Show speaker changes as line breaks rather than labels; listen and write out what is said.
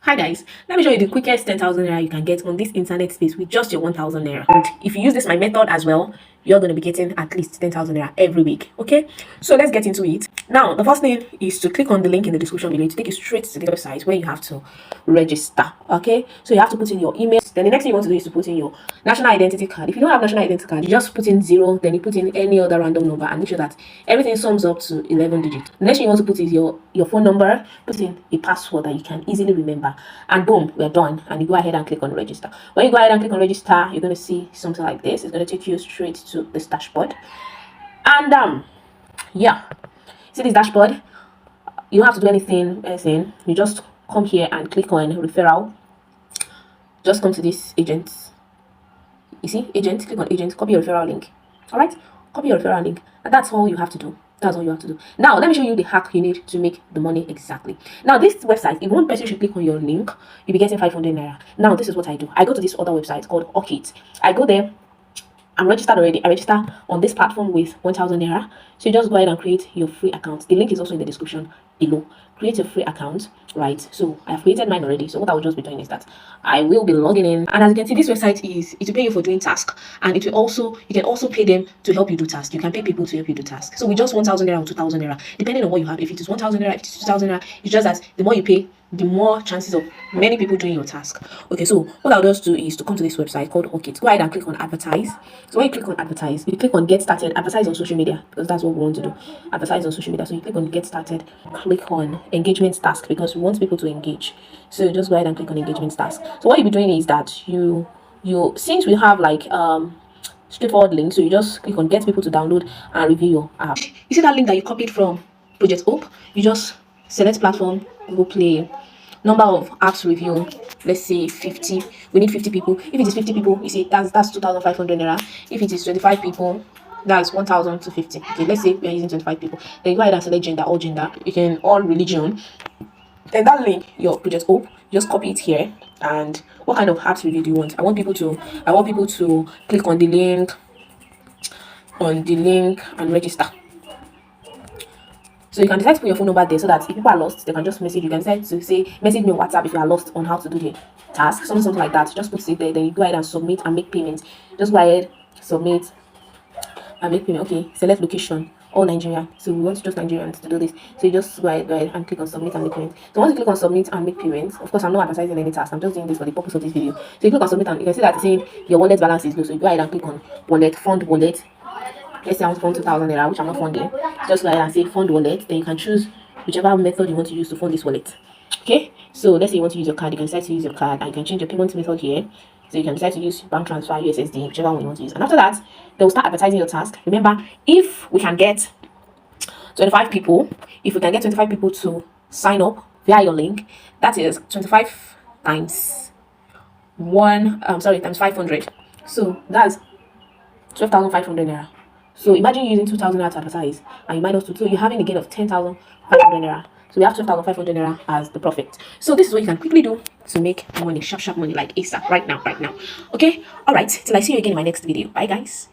Hi guys, let me show you the quickest 10,000 naira you can get on this internet space with just your 1,000 naira. And if you use this my method as well, you're going to be getting at least 10,000 naira every week. Okay, so let's get into it. Now, the first thing is to click on the link in the description below to take you straight to the website where you have to register. Okay, so you have to put in your email. Then the next thing you want to do is to put in your national identity card. If you don't have national identity card, you just put in 0, then you put in any other random number and make sure that everything sums up to 11 digits. The next thing you want to put is your phone number. Put in a password that you can easily remember, and boom, we're done. And you go ahead and click on register. When you go ahead and click on register, you're going to see something like this. It's going to take you straight to this dashboard. And yeah, see this dashboard, you don't have to do anything. You just come here and click on referral. Just come to this agent. You see agent, click on agent, copy your referral link. All right, copy your referral link, and that's all you have to do. That's all you have to do. Now, let me show you the hack you need to make the money exactly. Now, this website, if one person should click on your link, you'll be getting 500 naira. Now, this is what I do. I go to this other website called Orchid. I go there. I'm registered already. I register on this platform with 1,000 naira. So you just go ahead and create your free account. The link is also in the description below. Create a free account, right? So I have created mine already. So what I will just be doing is that I will be logging in. And as you can see, this website it will pay you for doing tasks, and it will also, you can also pay them to help you do tasks. You can pay people to help you do tasks. So with just 1,000 naira or 2,000 naira, depending on what you have. If it is 1,000 naira, if it is 2,000 naira, it's just that the more you pay, the more chances of many people doing your task. Okay, so what I'll just do is to come to this website called Orchid. Go ahead and click on advertise. So when you click on advertise, you click on get started. Advertise on social media, because that's what we want to do. Advertise on social media. So you click on get started, click on engagement task, because we want people to engage. So just go ahead and click on engagement task. So what you'll be doing is that you since we have like straightforward link, so you just click on get people to download and review your app. You see that link that you copied from Project Hope? You just select platform, Google Play, number of apps review, let's say 50. We need 50 people. If it is 50 people, you see that's 2,500 naira. If it is 25 people, that's 1,250. Okay, let's say we are using 25 people. Then you go ahead and select gender, all gender. You can all religion. Then that link, your Project Hope, just copy it here. And what kind of apps review do you want? I want people to click on the link and register. So you can decide to put your phone number there so that if people are lost, they can just message. You can decide to say message me on WhatsApp if you are lost on how to do the task, something like that. Just put it there. Then you go ahead and submit and make payment. Just go ahead, submit and make payment. Okay, select location, all Nigerian. So we want just Nigerians to do this. So you just go ahead and click on submit and make payment. So once you click on submit and make payment, of course I'm not advertising any task. I'm just doing this for the purpose of this video. So you click on submit and you can see that it's saying your wallet balance is low. So you go ahead and click on wallet, fund wallet. Let's say I want to fund 2,000 naira, which I'm not funding. Just go ahead and say fund wallet. Then you can choose whichever method you want to use to fund this wallet. Okay, so let's say you want to use your card. You can decide to use your card, and you can change your payment method here. So you can decide to use bank transfer, USSD, whichever one you want to use. And after that, they will start advertising your task. Remember, if we can get 25 people, to sign up via your link, that is 25 times times 500. So that's 12,500 naira. So imagine using 2,000 naira to advertise, and you minus 2, so you're having a gain of 10,500 naira. So we have 12,500 naira as the profit. So this is what you can quickly do to make money, sharp money, like ASAP, right now. Okay, all right. Till I see you again in my next video. Bye, guys.